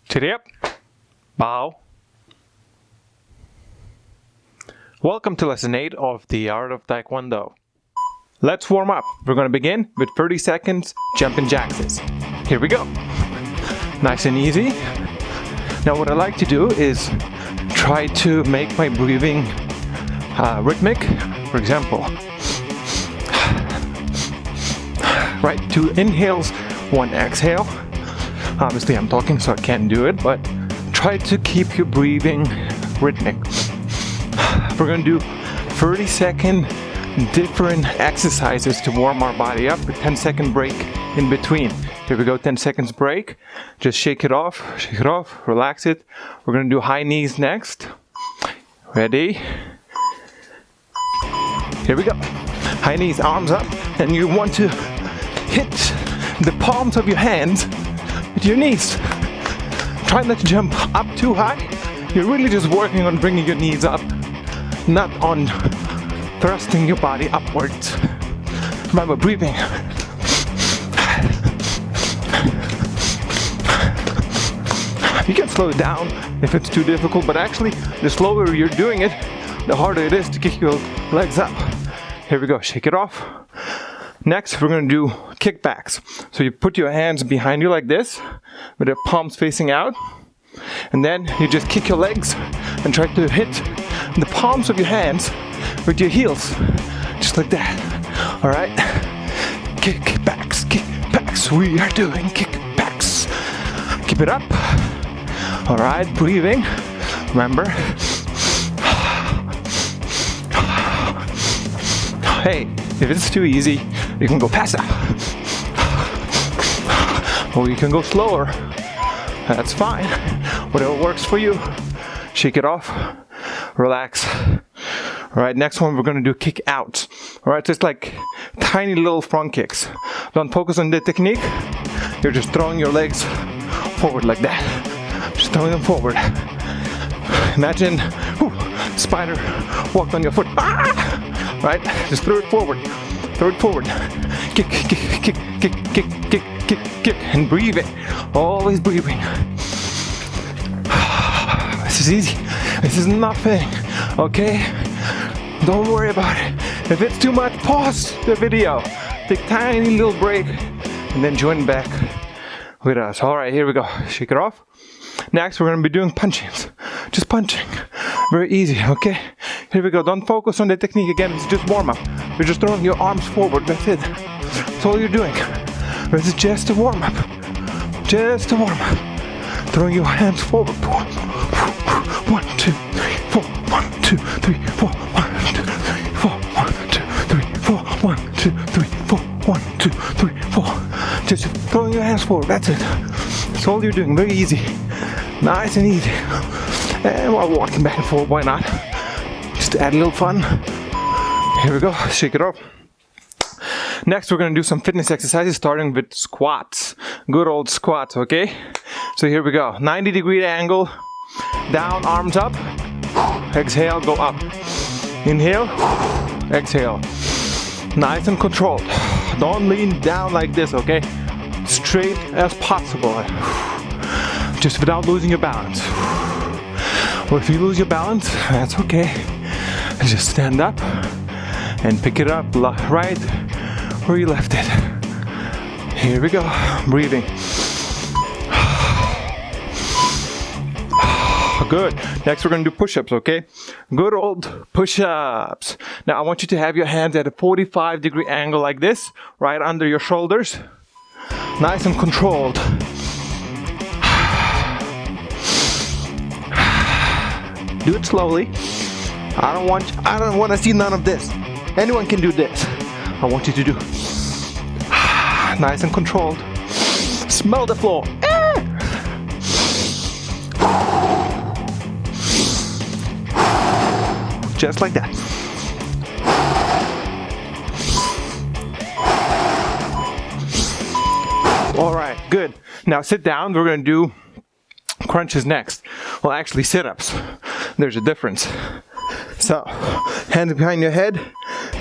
Chitty up. Bow. Welcome to lesson 8 of the art of Taekwondo. Let's warm up. We're going to begin with 30 seconds jumping jacks. Here we go. Nice and easy. Now what I like to do is try to make my breathing rhythmic. For example, right, 2 inhales, 1 exhale. Obviously I'm talking so I can't do it, but try to keep your breathing rhythmic. We're going to do 30-second different exercises to warm our body up with 10-second break in between. Here we go, 10 seconds break. Just shake it off, relax it. We're going to do high knees next. Ready? Here we go. High knees, arms up, and you want to hit the palms of your hands with your knees. Try not to jump up too high. You're really just working on bringing your knees up, not on thrusting your body upwards. Remember, breathing. You can slow it down if it's too difficult, but actually, the slower you're doing it, the harder it is to kick your legs up. Here we go, shake it off. Next, we're going to do kickbacks. So you put your hands behind you like this, with your palms facing out, and then you just kick your legs and try to hit the palms of your hands with your heels, just like that. All right, kickbacks, we are doing kickbacks. Keep it up. All right, breathing, remember. Hey, if it's too easy, you can go faster, or you can go slower. That's fine, whatever works for you. Shake it off, relax. All right, next one we're going to do kick outs. All right, just like tiny little front kicks. Don't focus on the technique. You're just throwing your legs forward like that. Just throwing them forward. Imagine spider walked on your foot. Ah! Right, just throw it forward. Throw it forward. Kick, kick, kick, kick, kick, kick, kick, kick, and breathe it. Always breathing. This is easy. This is nothing. Okay? Don't worry about it. If it's too much, pause the video. Take a tiny little break and then join back with us. Alright, here we go. Shake it off. Next, we're going to be doing punchings. Just punching. Very easy, okay? Here we go. Don't focus on the technique again. It's just warm up. You're just throwing your arms forward. That's it. That's all you're doing. This is just a warm up. Just a warm up. Throwing your hands forward. 1, 2, 3, 4. 1, 2, 3, 4. 1, 2, 3, 4. 1, 2, 3, 4. 1, 2, 3, 4. 1, 2, 3, 4. Just throwing your hands forward. That's it. That's all you're doing. Very easy. Nice and easy. And while walking back and forth, why not? Just to add a little fun. Here we go. Shake it off. Next, we're going to do some fitness exercises starting with squats. Good old squats, okay? So here we go. 90-degree angle. Down, arms up. Exhale, go up. Inhale. Exhale. Nice and controlled. Don't lean down like this, okay? Straight as possible. Just without losing your balance. Or if you lose your balance, that's okay. Just stand up and pick it up right where you left it. Here we go. Breathing. Good. Next we're going to do push-ups, okay? Good old push-ups. Now I want you to have your hands at a 45-degree angle like this, right under your shoulders. Nice and controlled. Do it slowly. I don't want to see none of this. Anyone can do this. I want you to do nice and controlled. Smell the floor. Just like that. All right, good. Now sit down. We're going to do crunches next. Well, actually sit-ups. There's a difference. So, hands behind your head,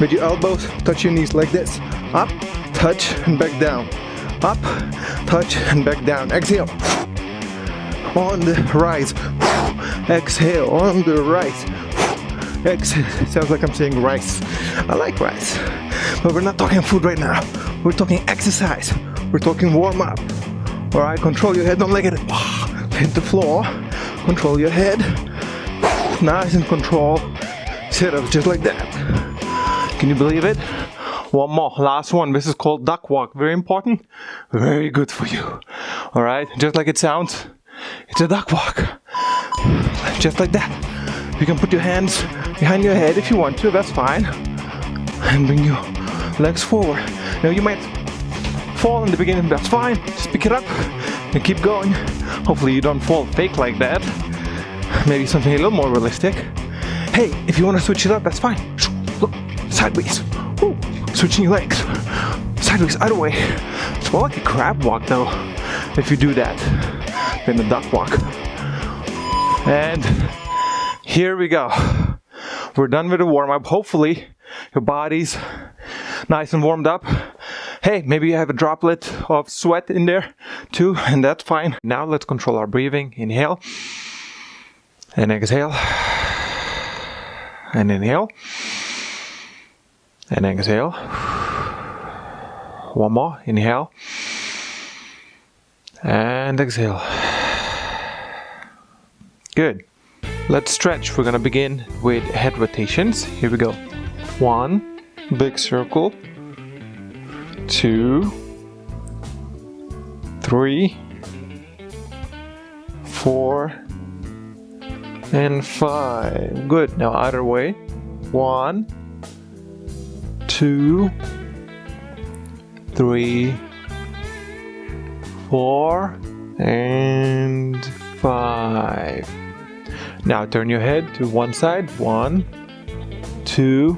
with your elbows, touch your knees like this. Up, touch, and back down. Up, touch, and back down. Exhale. on the rise. Exhale on the rise. Exhale. Sounds like I'm saying rice. I like rice. But we're not talking food right now. We're talking exercise. We're talking warm up. Alright, control your head, don't let it hit the floor. Control your head. Nice and control. Sit up just like that. Can you believe it? One more, last one. This is called duck walk. Very important. Very good for you. Alright, just like it sounds. It's a duck walk. Just like that. You can put your hands behind your head if you want to, that's fine. And bring your legs forward. Now you might fall in the beginning, that's fine. Just pick it up and keep going. Hopefully you don't fall fake like that. Maybe something a little more realistic. Hey, if you want to switch it up, that's fine. Look, sideways. Ooh, switching your legs. Sideways, other way. It's more like a crab walk though, if you do that, than a duck walk. And here we go. We're done with the warm-up. Hopefully your body's nice and warmed up. Hey, maybe you have a droplet of sweat in there too, and that's fine. Now let's control our breathing. Inhale and exhale. And inhale and exhale. One more. Inhale and exhale. Good. Let's stretch. We're gonna begin with head rotations. Here we go. 1, big circle. 2, 3, 4, and 5. Good. Now other way. 1, 2, 3, 4, and 5. Now turn your head to one side. 1, 2,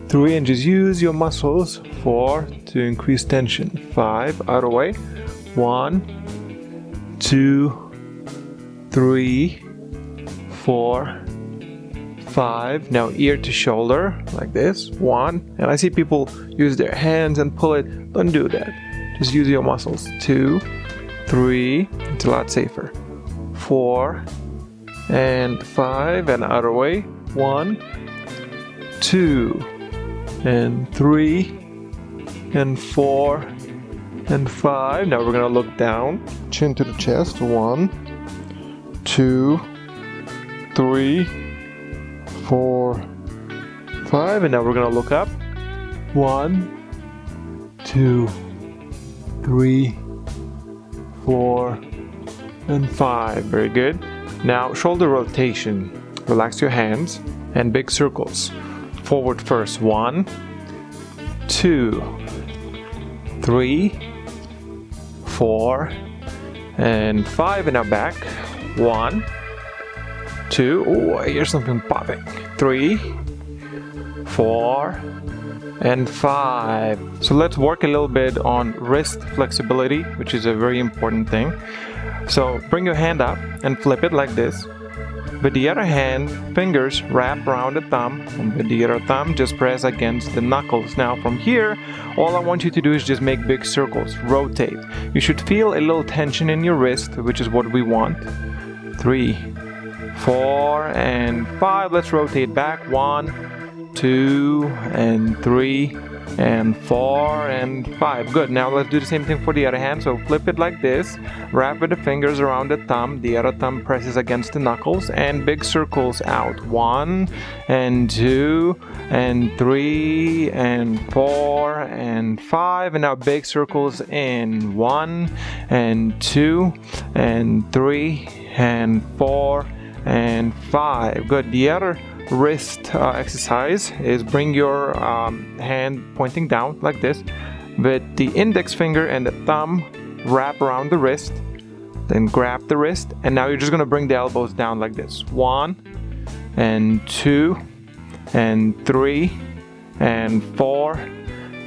3, and just use your muscles. 4 to increase tension. 5, other way. 1, 2, 3, 4, 5. Now ear to shoulder like this. 1, and I see people use their hands and pull it. Don't do that. Just use your muscles. 2, 3. It's a lot safer. 4 and 5, and other way. 1, 2, and 3, and 4, and 5. Now we're gonna look down, chin to the chest. 1, 2, 3, 4, 5, and now we're gonna look up. 1, 2, 3, 4, and 5. Very good. Now shoulder rotation. Relax your hands and big circles. Forward first. 1, 2, 3, 4, and 5. And now back. 1, 2. Oh, I hear something popping. 3, 4, and 5. So let's work a little bit on wrist flexibility, which is a very important thing. So bring your hand up and flip it like this. With the other hand, fingers wrap around the thumb, and with the other thumb, just press against the knuckles. Now from here, all I want you to do is just make big circles, rotate. You should feel a little tension in your wrist, which is what we want. 3, 4, and 5. Let's rotate back. 1, 2, and 3, and 4, and 5. Good. Now let's do the same thing for the other hand. So flip it like this, wrap with the fingers around the thumb, the other thumb presses against the knuckles, and big circles out. 1, and 2, and 3, and 4, and 5. And now big circles in. 1, and 2, and 3, and 4, and 5. Good. The other wrist exercise is bring your hand pointing down like this, with the index finger and the thumb wrap around the wrist, then grab the wrist, and now you're just going to bring the elbows down like this. 1, and 2, and 3, and 4,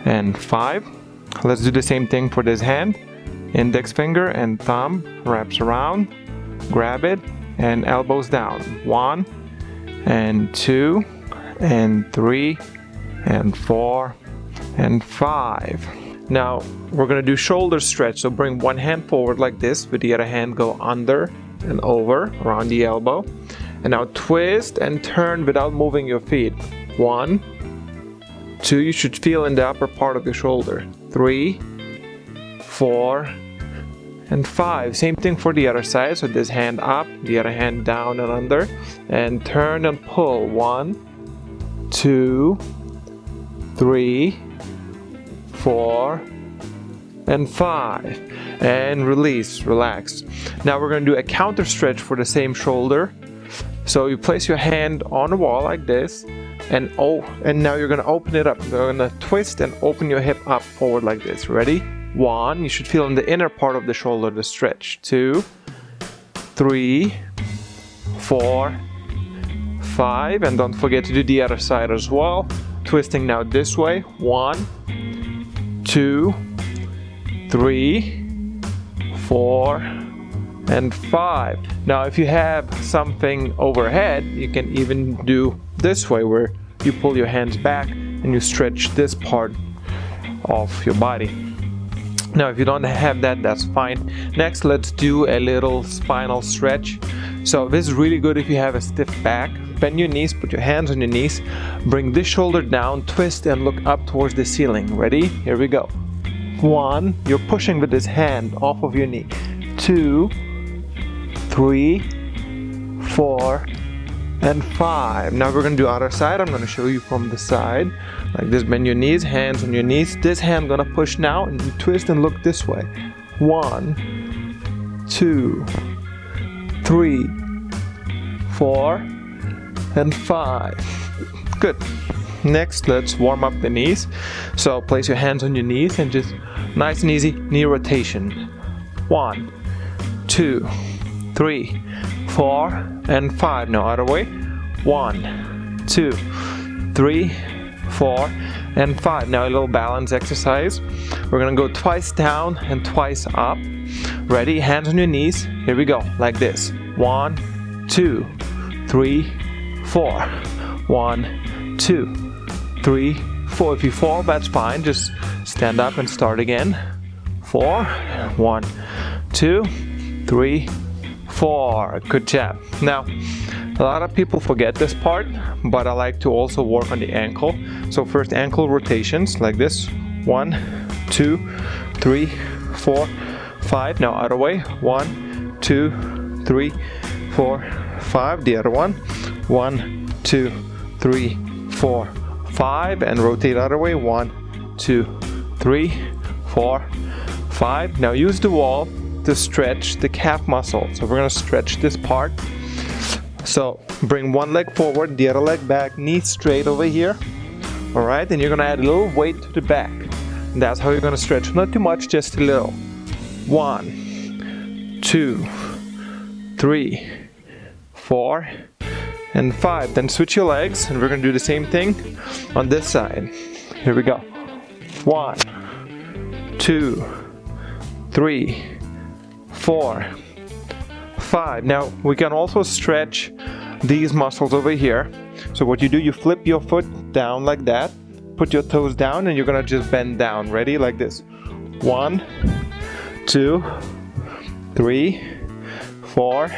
and 5. Let's do the same thing for this hand. Index finger and thumb wraps around, grab it, and elbows down. 1, and 2, and 3, and 4, and 5. Now we're gonna do shoulder stretch. So bring one hand forward like this, with the other hand go under and over around the elbow. And now twist and turn without moving your feet. 1, 2, you should feel in the upper part of your shoulder. 3, 4, and 5. Same thing for the other side. So this hand up, the other hand down and under, and turn and pull. 1, 2, 3, 4, and 5. And release, relax. Now we're going to do a counter stretch for the same shoulder. So you place your hand on the wall like this, and now you're going to open it up. You're going to twist and open your hip up forward like this. Ready? 1, you should feel in the inner part of the shoulder the stretch. 2, 3, 4, 5, and don't forget to do the other side as well. Twisting now this way. 1, 2, 3, 4, and 5. Now if you have something overhead, you can even do this way, where you pull your hands back and you stretch this part of your body. Now if you don't have that, that's fine. Next, let's do a little spinal stretch. So this is really good if you have a stiff back. Bend your knees, put your hands on your knees, bring this shoulder down, twist and look up towards the ceiling. Ready? Here we go. 1, you're pushing with this hand off of your knee. 2, 3, 4, and 5. Now we're going to do other side. I'm going to show you from the side. Like this, bend your knees, hands on your knees. This hand going to push now, and you twist and look this way. 1, 2, 3, 4, and 5. Good. Next, let's warm up the knees. So place your hands on your knees and just nice and easy knee rotation. 1, 2, 3, 4, and 5. Now other way. 1, 2, 3, 4, and 5. Now a little balance exercise. We're gonna go twice down and twice up. Ready? Hands on your knees. Here we go. Like this. 1, 2, 3, 4. 1, 2, 3, 4. If you fall, that's fine. Just stand up and start again. 4. 1, 2, 3, 4. Good job. Now, a lot of people forget this part, but I like to also work on the ankle. So first, ankle rotations like this. 1, 2, 3, 4, 5. Now other way. 1, 2, 3, 4, 5. The other one. 1, 2, 3, 4, 5. And rotate other way. 1, 2, 3, 4, 5. Now use the wall to stretch the calf muscle. So we're going to stretch this part. So bring one leg forward, the other leg back, knee straight over here. All right, and you're going to add a little weight to the back. And that's how you're going to stretch. Not too much, just a little. 1, 2, 3, 4, and 5. Then switch your legs, and we're going to do the same thing on this side. Here we go. 1, 2, 3, 4, 5. Now we can also stretch these muscles over here. So what you do, you flip your foot down like that, put your toes down, and you're gonna just bend down. Ready? Like this. 1, 2, 3, 4,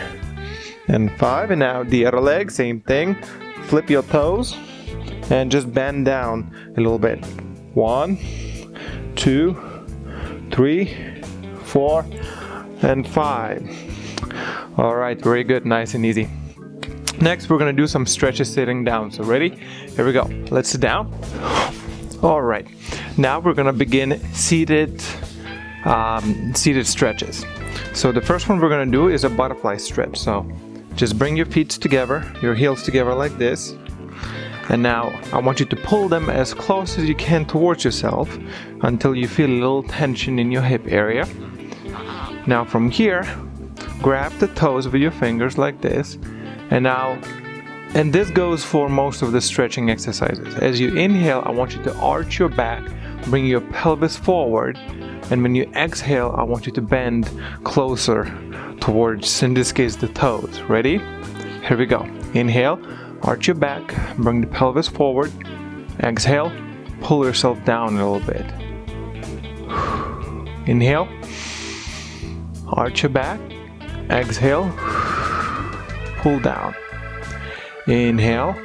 and 5. And now the other leg, same thing. Flip your toes and just bend down a little bit. 1, 2, 3, 4, and 5. All right, very good, nice and easy. Next, we're gonna do some stretches sitting down. So ready? Here we go. Let's sit down. All right, now we're gonna begin seated stretches. So the first one we're gonna do is a butterfly stretch. So just bring your feet together, your heels together like this. And now I want you to pull them as close as you can towards yourself until you feel a little tension in your hip area. Now from here, grab the toes with your fingers like this. And this goes for most of the stretching exercises. As you inhale, I want you to arch your back, bring your pelvis forward. And when you exhale, I want you to bend closer towards, in this case, the toes. Ready? Here we go. Inhale, arch your back, bring the pelvis forward. Exhale, pull yourself down a little bit. Inhale. Arch your back. Exhale. Pull down. Inhale.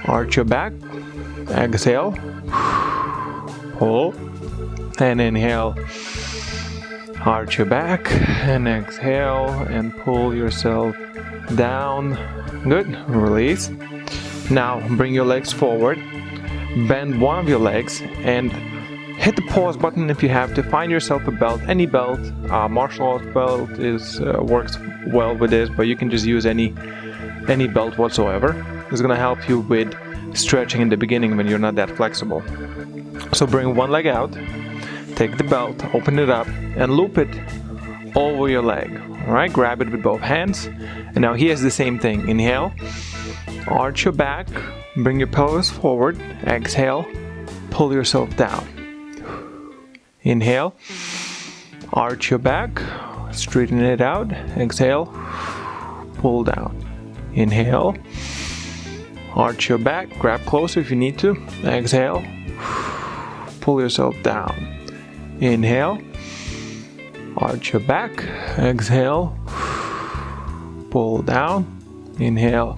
Arch your back. Exhale. Pull. And inhale. Arch your back. And exhale. And pull yourself down. Good. Release. Now bring your legs forward. Bend one of your legs and hit the pause button if you have to. Find yourself a belt, any belt. Martial arts belt works well with this, but you can just use any belt whatsoever. It's gonna help you with stretching in the beginning when you're not that flexible. So bring one leg out, take the belt, open it up, and loop it over your leg. All right, grab it with both hands. And now here's the same thing. Inhale, arch your back, bring your pelvis forward. Exhale, pull yourself down. Inhale, arch your back, straighten it out. Exhale, pull down. Inhale, arch your back, grab closer if you need to. Exhale, pull yourself down. Inhale, arch your back. Exhale, pull down. Inhale,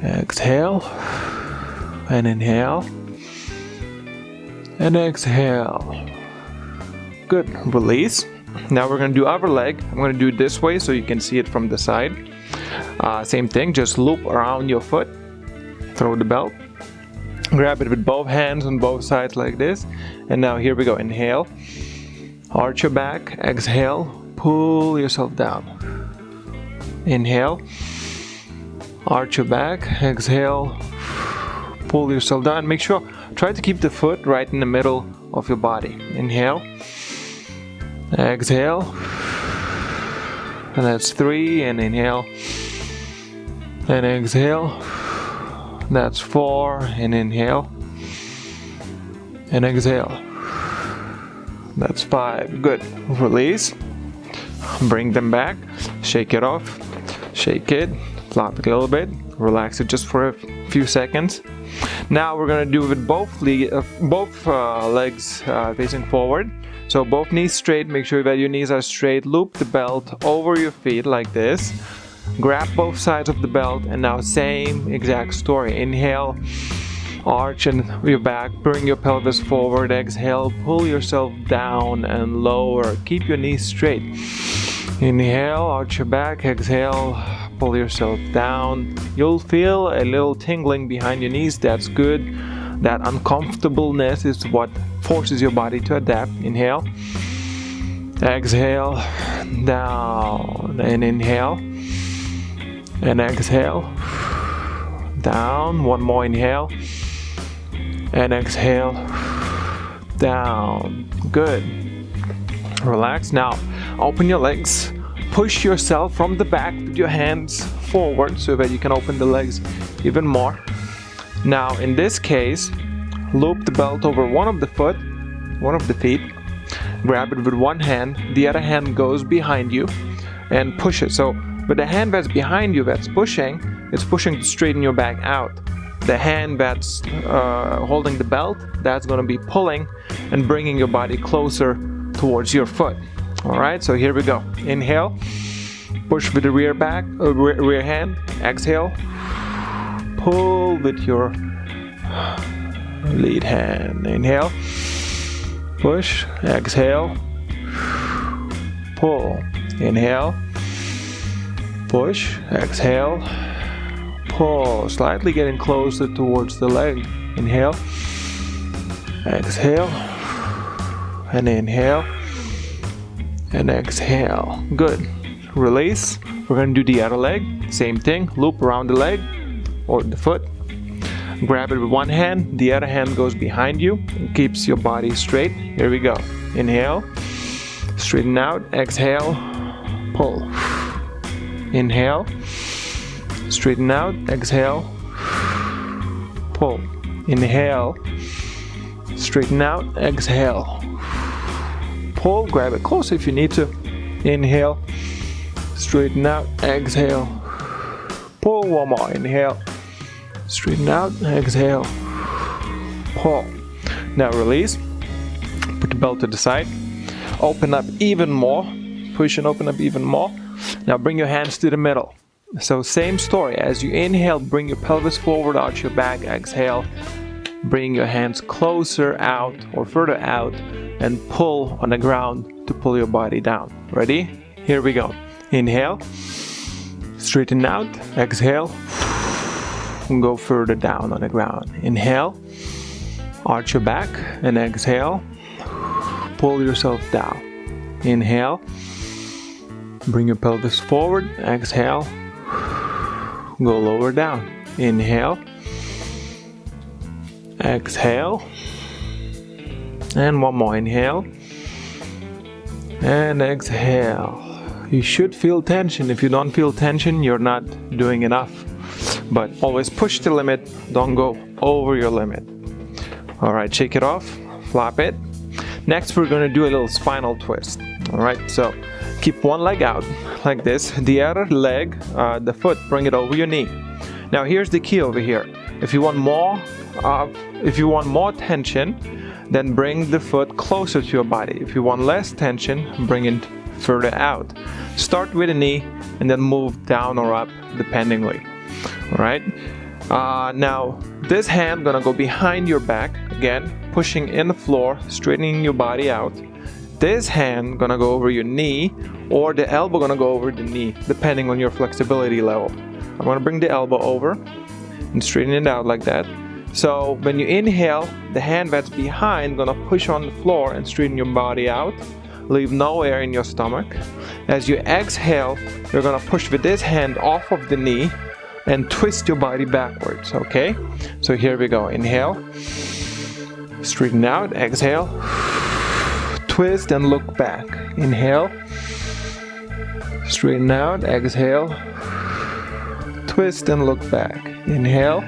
exhale, and inhale, and exhale. Good. Release. Now we're going to do other leg. I'm going to do it this way so you can see it from the side. Same thing, just loop around your foot. Throw the belt. Grab it with both hands on both sides like this. And now here we go. Inhale. Arch your back. Exhale. Pull yourself down. Inhale. Arch your back. Exhale. Pull yourself down. Make sure, try to keep the foot right in the middle of your body. Inhale. Exhale. And that's 3. And inhale. And exhale. That's 4. And inhale. And exhale. That's 5. Good. Release. Bring them back. Shake it off. Shake it. Flop it a little bit. Relax it just for a few seconds. Now we're going to do it with both legs facing forward. So both knees straight. Make sure that your knees are straight. Loop the belt over your feet like this. Grab both sides of the belt, and now same exact story. Inhale, arch and your back, bring your pelvis forward. Exhale, pull yourself down and lower. Keep your knees straight. Inhale, arch your back. Exhale, pull yourself down. You'll feel a little tingling behind your knees. That's good. That uncomfortableness is what forces your body to adapt. Inhale, exhale, down, and inhale. And exhale, down. One more inhale, and exhale, down. Good. Relax. Now, open your legs. Push yourself from the back with your hands forward so that you can open the legs even more. Now, in this case, loop the belt over one of the feet. Grab it with one hand. The other hand goes behind you and push it. So, with the hand that's behind you that's pushing, it's pushing to straighten your back out. The hand that's holding the belt, that's going to be pulling and bringing your body closer towards your foot. All right, so here we go. Inhale, push with the rear hand. Exhale, pull with your lead hand. Inhale, push. Exhale, pull. Inhale, push, exhale, pull, slightly getting closer towards the leg. Inhale, exhale, and inhale, and exhale. Good. Release. We're going to do the other leg. Same thing. Loop around the leg or the foot. Grab it with one hand. The other hand goes behind you and keeps your body straight. Here we go. Inhale, straighten out, exhale, pull. Inhale, straighten out, exhale, pull. Inhale, straighten out, exhale, pull. Grab it closer if you need to. Inhale, straighten out, exhale, pull. One more. Inhale, straighten out, exhale, pull. Now release. Put the belt to the side. Open up even more. Push and open up even more. Now bring your hands to the middle. So same story. As you inhale, bring your pelvis forward, arch your back. Exhale, bring your hands closer out or further out and pull on the ground to pull your body down. Ready? Here we go. Inhale, straighten out. Exhale, and go further down on the ground. Inhale, arch your back, and exhale, pull yourself down. Inhale, bring your pelvis forward. Exhale, go lower down. Inhale, exhale, and one more. Inhale and exhale. You should feel tension. If you don't feel tension, you're not doing enough. But always push the limit, don't go over your limit. All right, shake it off, flop it. Next, we're gonna do a little spinal twist. All right, so keep one leg out like this. The other leg, the foot, bring it over your knee. Now here's the key over here. If you want more tension, then bring the foot closer to your body. If you want less tension, bring it further out. Start with the knee and then move down or up dependingly. All right. Now this hand gonna go behind your back again, pushing in the floor, straightening your body out. This hand gonna go over your knee, or the elbow gonna go over the knee, depending on your flexibility level. I'm gonna bring the elbow over and straighten it out like that. So when you inhale, the hand that's behind gonna push on the floor and straighten your body out. Leave no air in your stomach. As you exhale, you're gonna push with this hand off of the knee and twist your body backwards, okay? So here we go. Inhale, straighten out, exhale, twist and look back. Inhale, straighten out, exhale, twist and look back. Inhale,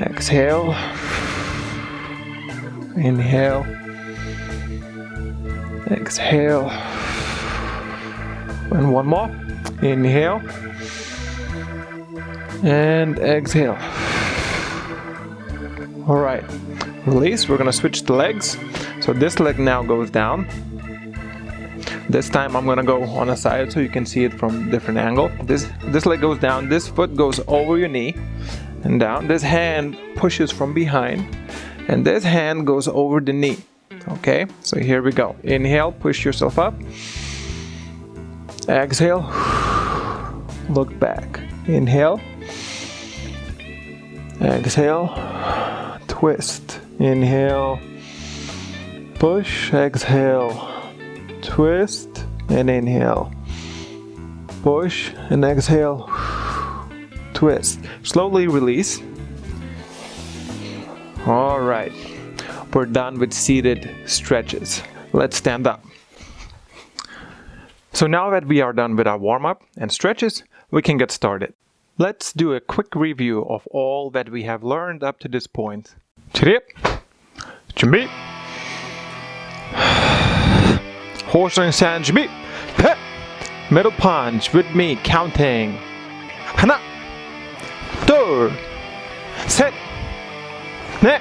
exhale, inhale, exhale, and one more. Inhale and exhale. All right, release. We're gonna switch the legs. So this leg now goes down. This time I'm gonna go on a side so you can see it from a different angle. This leg goes down. This foot goes over your knee and down. This hand pushes from behind, and this hand goes over the knee. Okay, so here we go. Inhale, push yourself up. Exhale, look back. Inhale, exhale, twist. Inhale, push, exhale, twist, and inhale. Push and exhale, twist. Slowly release. All right, we're done with seated stretches. Let's stand up. So now that we are done with our warm-up and stretches, we can get started. Let's do a quick review of all that we have learned up to this point. Trip, 준비, horse and sand, 준비, pep, middle punch with me, counting. 하나, 둘, 셋, 넷,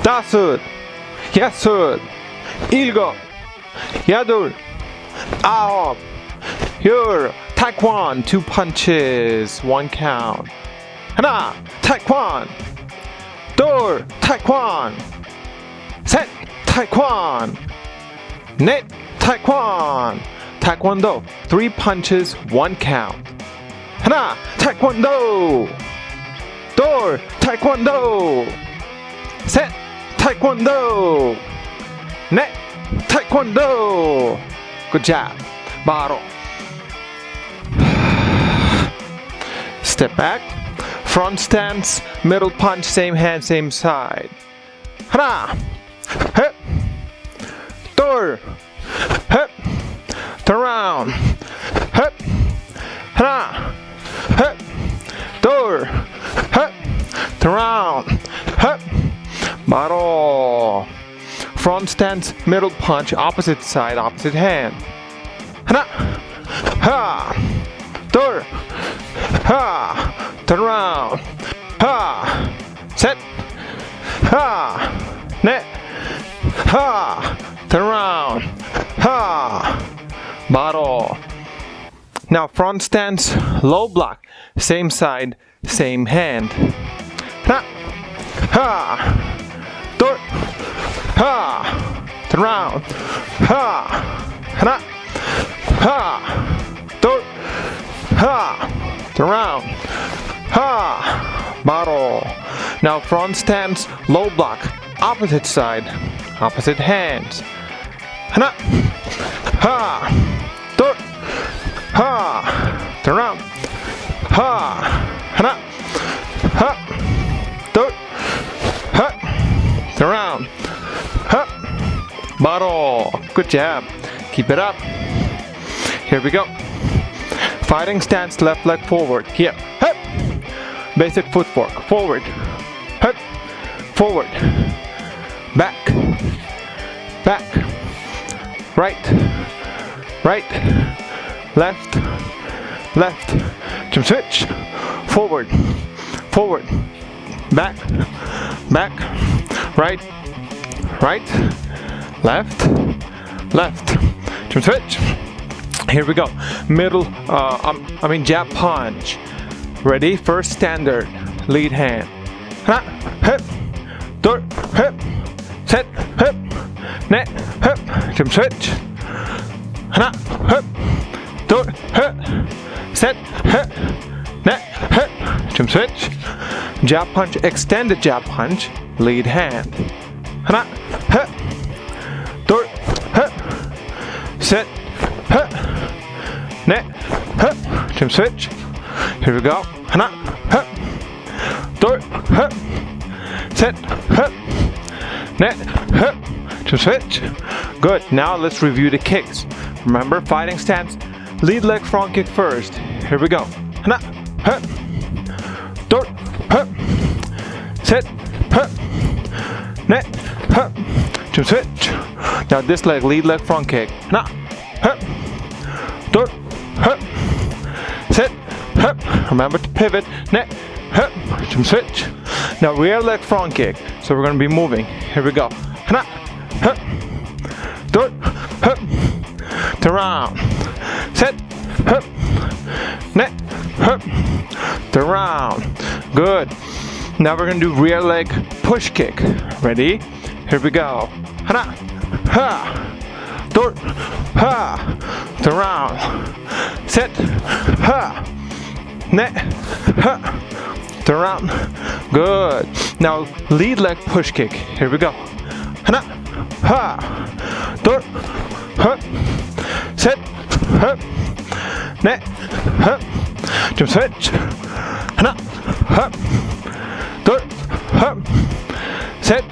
다섯, 여섯, 일곱, 여덟, 아홉, 열. Taekwondo, 2 punches, 1 count. 하나, Taekwondo. 둘, Taekwondo. 셋, Taekwondo. 넷, Taekwondo. Taekwondo, 3 punches, 1 count. 하나, Taekwondo. 둘, Taekwondo. 셋, Taekwondo. 넷, Taekwondo. Good job. 바로. Step back, front stance, middle punch, same hand, same side. 하나, hip, 둘, hip, turn around, hip, 하나, hip, 둘, hip, turn around, hip, 바로. Front stance, middle punch, opposite side, opposite hand. 하나, 하, 둘, 하, turn around, 하, 셋, 하, 넷, ha, turn around, ha, bottle. Now front stance, low block, same side, same hand. Ha, ha, door, ha, turn around, ha, ha, ha, door, ha, turn around, ha, bottle. Now front stance, low block, opposite side, opposite hands. Ha, ha, door, ha, turn around, ha, ha, ha, door, ha, turn around, ha, bottle. Good job. Keep it up. Here we go. Fighting stance, left leg forward. Here. Hop. Basic footwork. Forward. Hop. Forward. Back. Back. Right. Right. Left. Left. Jump switch. Forward. Forward. Back. Back. Right. Right. Left. Left. Jump switch. Here we go. Middle, jab punch. Ready? First standard. Lead hand. Ha, hip, door, hip, set, hip, net, hip, jump switch. Ha, hip, door, hip, set, hip, net, hip, jump switch. Jab punch, extended jab punch. Lead hand. Ha, hip, door, hip, set, hip, net, hip, jump switch. Here we go. Hana, hip, door, hip, set, hip, net, hip, jump switch. Good. Now let's review the kicks. Remember, fighting stance, lead leg front kick first. Here we go. Hana, hip, door, hip, set, hip, net, hip, jump switch. Now this leg, lead leg front kick. Hana, hip, door, hip, set, hip. Remember to pivot, net, hip, jump switch. Now rear leg front kick. So we're going to be moving. Here we go. Hana, hip, door, hip, turn around, set, hip, net, hip, turn around. Good. Now we're going to do rear leg push kick. Ready? Here we go. Hana, ha, door, ha, turn around, set, ha, net, ha, turn around. Good. Now lead leg push kick. Here we go. Hana, ha, door, ha, set, ha, net, ha, jump switch. Hana, ha, door, ha, set,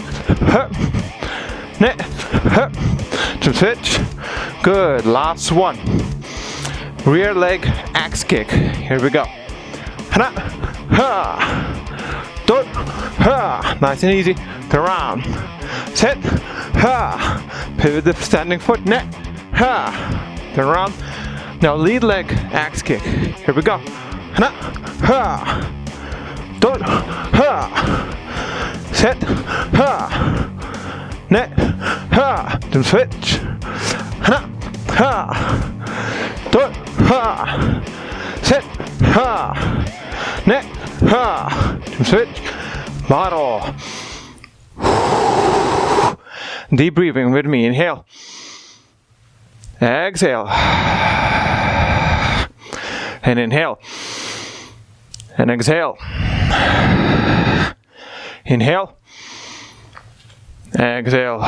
ha, net, ha, jump switch. Good. Last one. Rear leg axe kick. Here we go. Hana, ha, door, ha. Nice and easy. Turn around. Set, ha. Pivot the standing foot. Net, ha. Turn around. Now lead leg axe kick. Here we go. Hana, ha, door, ha. Set, ha. Net, ha. Jump switch. Hana, ha, door, ha. Set, ha. Net, ha. Jump switch. Bottle. Deep breathing with me. Inhale. Exhale. And inhale. And exhale. Inhale. Exhale.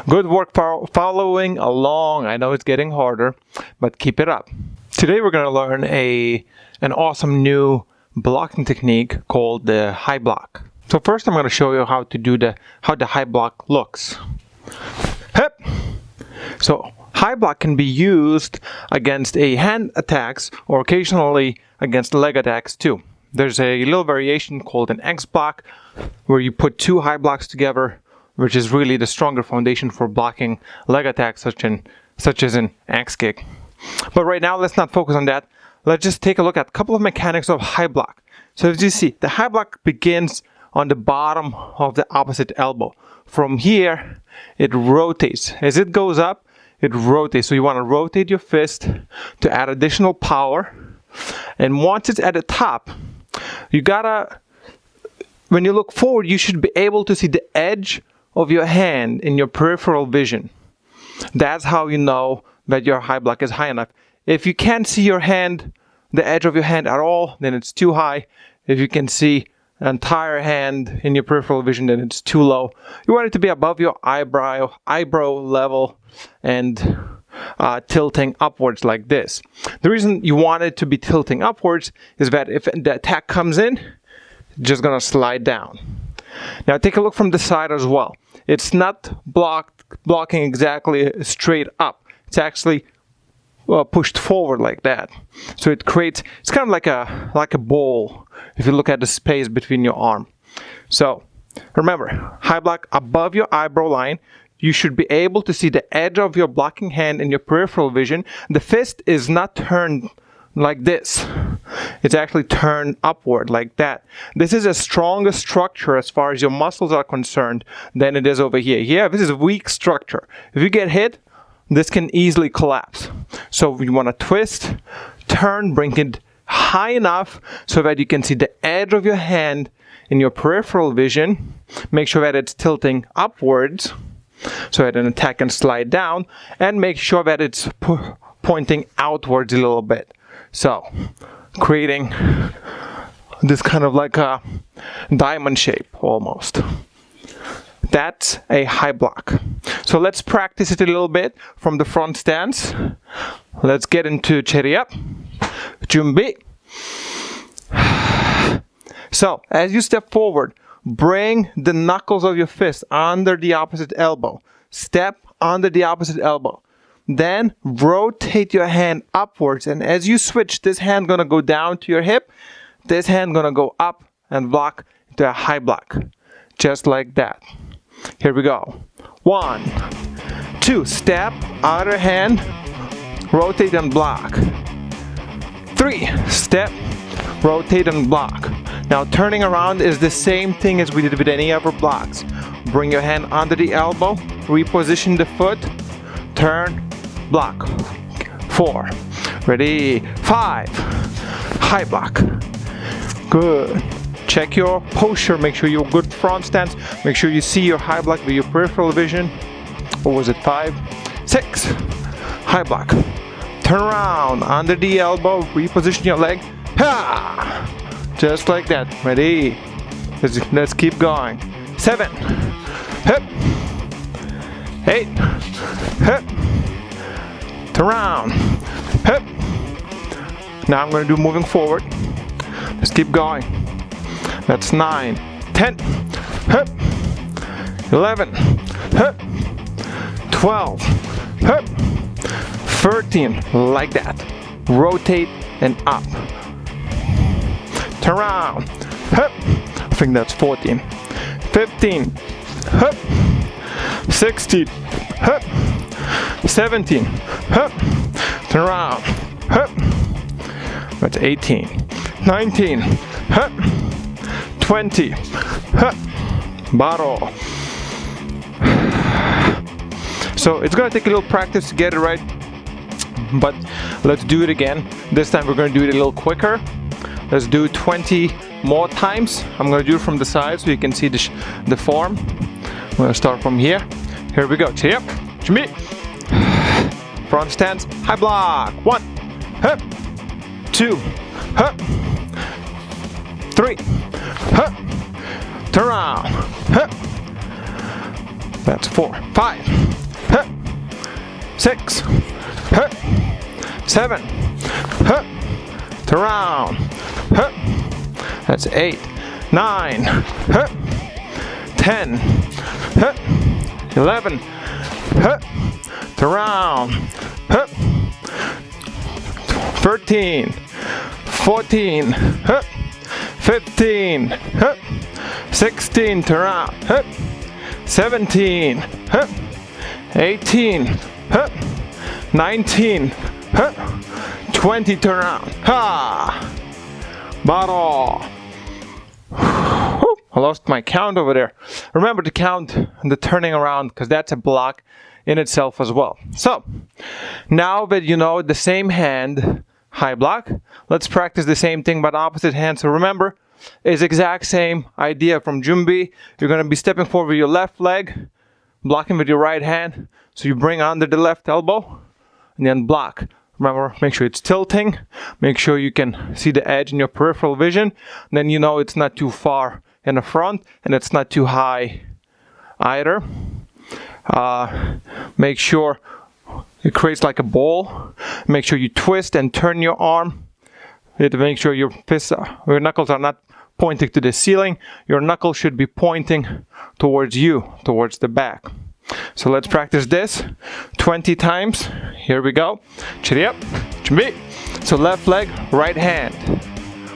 Good work following along. I know it's getting harder, but keep it up. Today we're going to learn an awesome new blocking technique called the high block. So first I'm going to show you how the high block looks. Hip. So high block can be used against a hand attacks or occasionally against leg attacks too. There's a little variation called an X block where you put two high blocks together, which is really the stronger foundation for blocking leg attacks such as an axe kick. But right now let's not focus on that. Let's just take a look at a couple of mechanics of high block. So as you see, the high block begins on the bottom of the opposite elbow. From here, it rotates. As it goes up, it rotates. So you want to rotate your fist to add additional power. And once it's at the top, you gotta, when you look forward, you should be able to see the edge of your hand in your peripheral vision. That's how you know that your high block is high enough. If you can't see your hand, the edge of your hand at all, then it's too high. If you can see the entire hand in your peripheral vision, then it's too low. You want it to be above your eyebrow level and tilting upwards like this. The reason you want it to be tilting upwards is that if the attack comes in, it's just gonna slide down. Now take a look from the side as well. It's not blocking exactly straight up. It's actually pushed forward like that. So it creates, it's kind of like a bowl if you look at the space between your arm. So remember, high block above your eyebrow line. You should be able to see the edge of your blocking hand in your peripheral vision. The fist is not turned like this. It's actually turned upward like that. This is a stronger structure as far as your muscles are concerned than it is over here. Here, this is a weak structure. If you get hit, this can easily collapse. So you want to twist, turn, bring it high enough so that you can see the edge of your hand in your peripheral vision. Make sure that it's tilting upwards so that an attack can slide down, and make sure that it's pointing outwards a little bit. So creating this kind of like a diamond shape almost. That's a high block. So let's practice it a little bit from the front stance. Let's get into chariya. Jumbi. So as you step forward, bring the knuckles of your fist under the opposite elbow. Step under the opposite elbow. Then rotate your hand upwards, and as you switch, this hand gonna go down to your hip, this hand gonna go up and block into a high block. Just like that. Here we go. 1, 2, step, other hand, rotate and block. 3, step, rotate and block. Now turning around is the same thing as we did with any other blocks. Bring your hand under the elbow, reposition the foot, turn, block. 4, ready, 5, high block. Good. Check your posture, make sure you're good front stance, make sure you see your high block with your peripheral vision. Or was it 5, 6, high block. Turn around, under the elbow, reposition your leg. Ha! Just like that. Ready? Let's keep going. 7, hip, 8, hip, turn around, hip. Now I'm going to do moving forward. Let's keep going. That's 9, 10, hip, 11, hip, 12, hip, 13, like that. Rotate and up. Turn around, hip. I think that's 14, 15, hip, 16, hip, 17, hip. Turn around, hip. That's 18, 19, hip. 20, huh, bottle. So it's gonna take a little practice to get it right, but let's do it again. This time we're gonna do it a little quicker. Let's do 20 more times. I'm gonna do it from the side so you can see the form. I'm gonna start from here. Here we go. Chip, Jimmy. Front stance, high block. 1, hip, 2, hip, 3, huh, turn around, huh. That's 4, 5, huh, 6, huh, 7, huh, turn around, huh. That's 8, 9, huh, 10, huh, 11, huh, turn around, huh, 13, 14, huh, 15, hup, 16, turn around, hup, 17, hup, 18, hup, 19, hup, 20, turn around, ha, bottle. I lost my count over there. Remember to count the turning around, because that's a block in itself as well. So now that you know the same hand high block, let's practice the same thing but opposite hand. So remember, it's exact same idea from Jumbi. You're going to be stepping forward with your left leg, blocking with your right hand. So you bring under the left elbow and then block. Remember, make sure it's tilting. Make sure you can see the edge in your peripheral vision. Then you know it's not too far in the front and it's not too high either. Make sure it creates like a ball. Make sure you twist and turn your arm. You have to make sure your fists, your knuckles are not pointing to the ceiling. Your knuckles should be pointing towards you, towards the back. So let's practice this 20 times. Here we go. Chitty up. Chumbi. So left leg, right hand.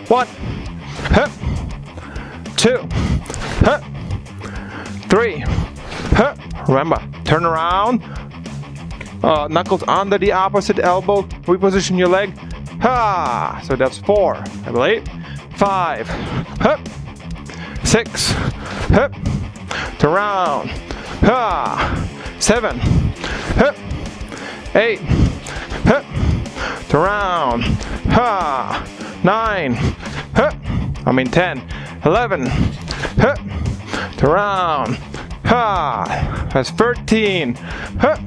1, hup, 2, hup, 3, hup. Remember, turn around. Knuckles under the opposite elbow. Reposition your leg. Ha! So that's 4. I believe. 5. Hup. 6. Hup. Turn around. Ha! 7. Hup. 8. Hup. Turn around. Ha! 9. Hup. 10. 11. Hup. Turn around. Ha! That's 13. Hup.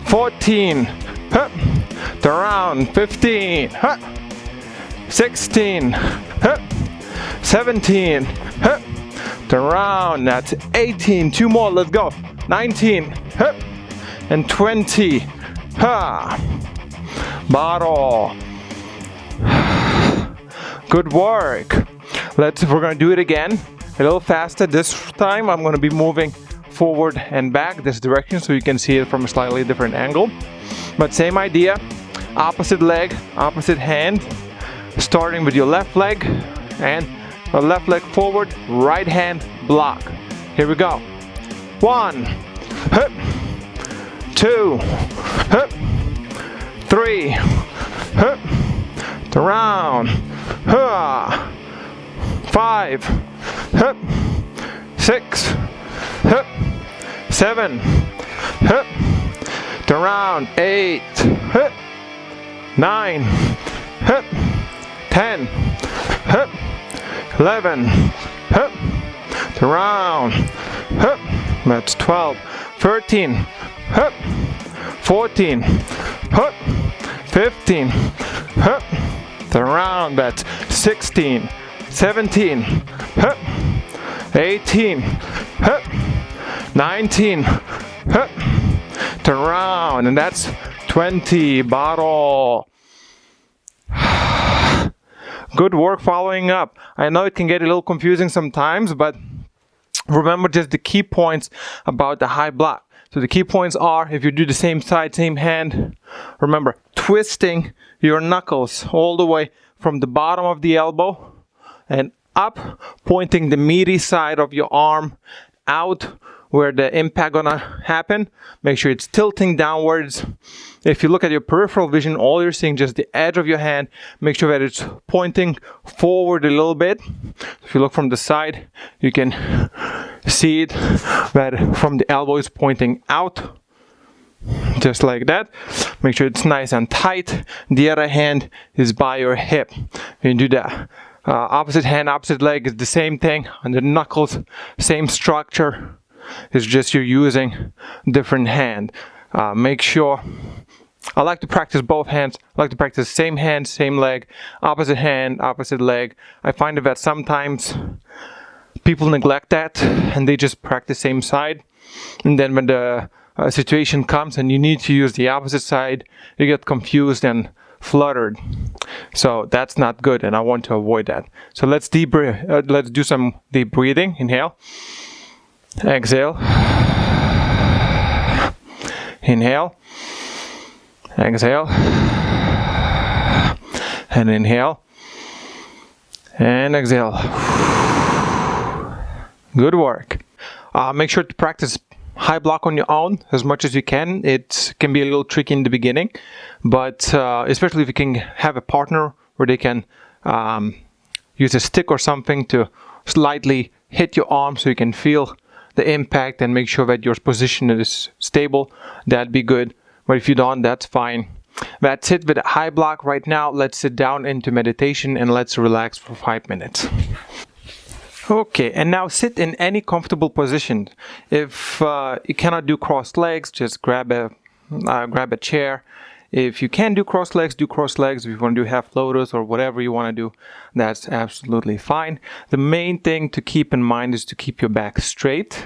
14. Hup. Turn around. 15. Hup. 16. Hup. 17. Hup. Turn around. That's 18. 2 more. Let's go. 19. Hup. And 20. Ha. Bottle. Good work. We're gonna do it again. A little faster. This time I'm gonna be moving forward and back this direction so you can see it from a slightly different angle. But same idea. Opposite leg, opposite hand. Starting with your left leg and the left leg forward, right hand block. Here we go. 1, hup, 2, hup, 3, hup, turn around, huh, 5, hup, 6, hup, 7, hup, turn around, 8, hup, 9, hup, 10, hup, 11, hup, turn around, hup, that's 12, 13, hup, 14, hup, 15, hup, turn around, that's 16, 17, hup, 18, hup, 19, hup, turn around, and that's 20, bottle. Good work following up. I know it can get a little confusing sometimes, but remember just the key points about the high block. So the key points are, if you do the same side, same hand, remember twisting your knuckles all the way from the bottom of the elbow and up, pointing the meaty side of your arm out where the impact gonna happen. Make sure it's tilting downwards. If you look at your peripheral vision, all you're seeing just the edge of your hand. Make sure that it's pointing forward a little bit. If you look from the side, you can see it that from the elbow is pointing out, just like that. Make sure it's nice and tight. The other hand is by your hip. You do that. Opposite hand, opposite leg is the same thing. And the knuckles, same structure. It's just you're using different hand. Make sure. I like to practice both hands. I like to practice same hand, same leg, opposite hand, opposite leg. I find that sometimes people neglect that and they just practice same side. And then when the situation comes and you need to use the opposite side, you get confused and fluttered. So that's not good, and I want to avoid that. So let's do some deep breathing. Inhale. Exhale. Inhale. Exhale. And inhale. And exhale. Good work. Make sure to practice high block on your own as much as you can. It can be a little tricky in the beginning, but especially if you can have a partner where they can use a stick or something to slightly hit your arm so you can feel the impact and make sure that your position is stable. That'd be good. But if you don't, that's fine. That's it with a high block right now. Let's sit down into meditation and let's relax for 5 minutes. Okay, and now sit in any comfortable position. If you cannot do crossed legs, just grab a chair. If you can do crossed legs, do crossed legs. If you want to do half lotus or whatever you want to do, that's absolutely fine. The main thing to keep in mind is to keep your back straight.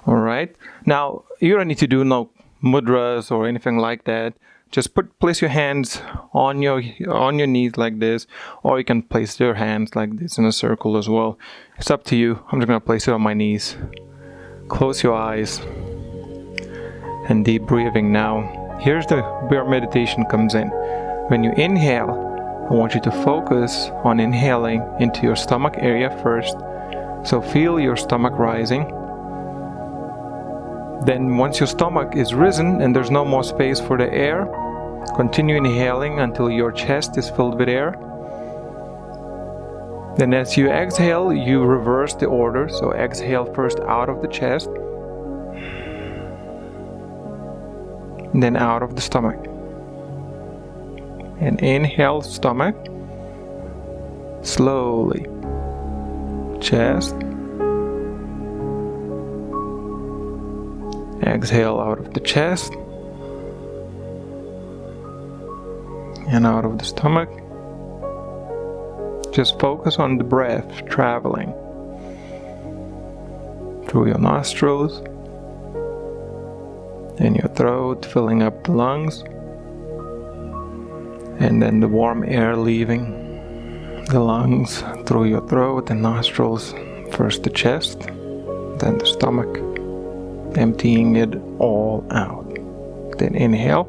All right. Now, you don't need to do no mudras or anything like that. Just place your hands on your knees like this, or you can place your hands like this in a circle as well. It's up to you. I'm just gonna place it on my knees. Close your eyes and deep breathing now. Here's where meditation comes in. When you inhale, I want you to focus on inhaling into your stomach area first. So feel your stomach rising. Then once your stomach is risen and there's no more space for the air, continue inhaling until your chest is filled with air. Then as you exhale, you reverse the order. So exhale first out of the chest, then out of the stomach. And inhale stomach, slowly, chest. Exhale out of the chest and out of the stomach. Just focus on the breath traveling through your nostrils and your throat, filling up the lungs, and then the warm air leaving the lungs through your throat and nostrils. First the chest, then the stomach, emptying it all out. Then inhale.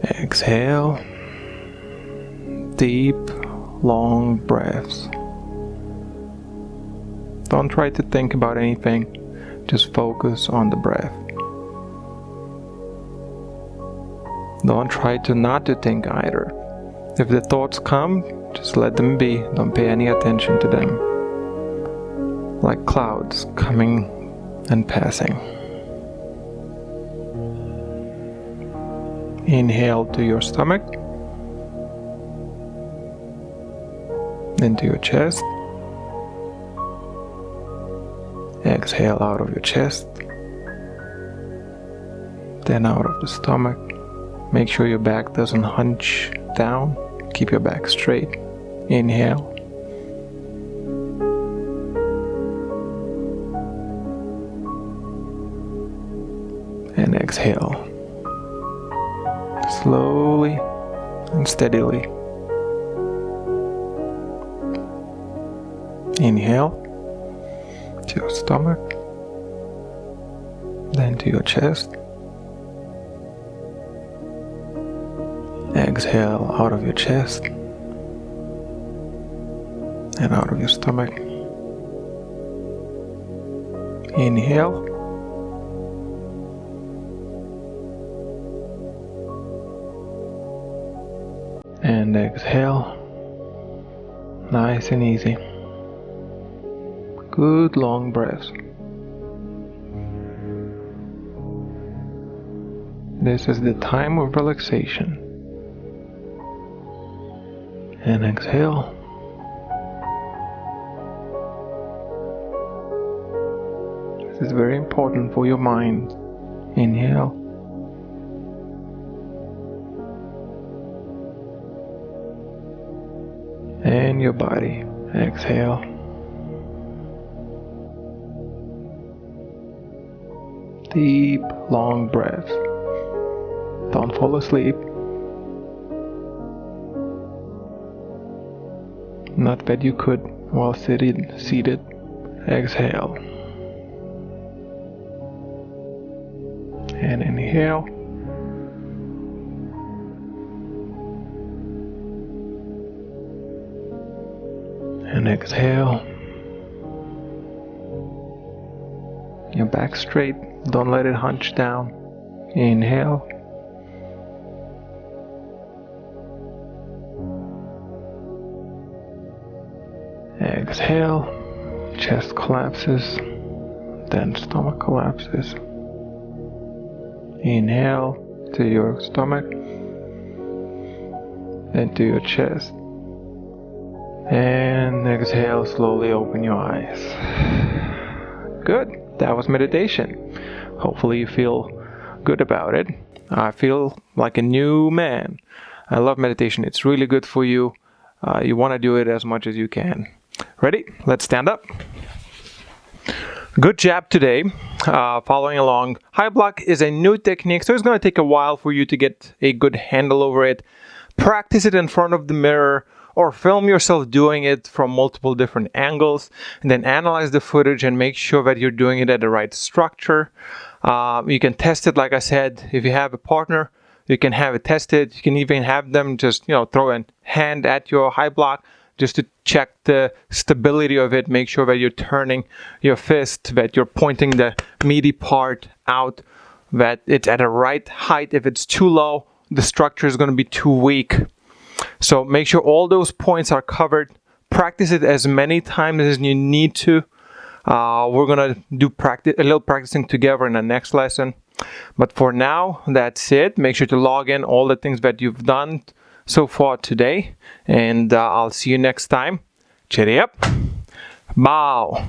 Exhale. Deep, long breaths. Don't try to think about anything. Just focus on the breath. Don't try to not to think either. If the thoughts come, just let them be. Don't pay any attention to them. Like clouds coming and passing. Inhale to your stomach, then to your chest. Exhale out of your chest, then out of the stomach. Make sure your back doesn't hunch down. Keep your back straight. Inhale. And exhale. Slowly and steadily. Inhale to your stomach, then to your chest. Exhale out of your chest and out of your stomach. Inhale. And exhale. Nice and easy. Good long breaths. This is the time of relaxation. And exhale. This is very important for your mind. Inhale. And your body. Exhale. Deep, long breaths. Don't fall asleep. Not that you could while seated. Exhale. And inhale. And exhale. Your back straight. Don't let it hunch down. Inhale. Exhale, chest collapses, then stomach collapses. Inhale to your stomach, then to your chest. And exhale, slowly open your eyes. Good, that was meditation. Hopefully you feel good about it. I feel like a new man. I love meditation, it's really good for you. You want to do it as much as you can. Ready? Let's stand up. Good job today. Following along. High block is a new technique, so it's going to take a while for you to get a good handle over it. Practice it in front of the mirror or film yourself doing it from multiple different angles, and then analyze the footage and make sure that you're doing it at the right structure. You can test it, like I said, if you have a partner, you can have it tested. You can even have them just, throw a hand at your high block just to check the stability of it. Make sure that you're turning your fist, that you're pointing the meaty part out, that it's at the right height. If it's too low, the structure is going to be too weak. So make sure all those points are covered. Practice it as many times as you need to. We're going to do a little practicing together in the next lesson. But for now, that's it. Make sure to log in all the things that you've done so far today. And I'll see you next time. Cheerio up. Bow.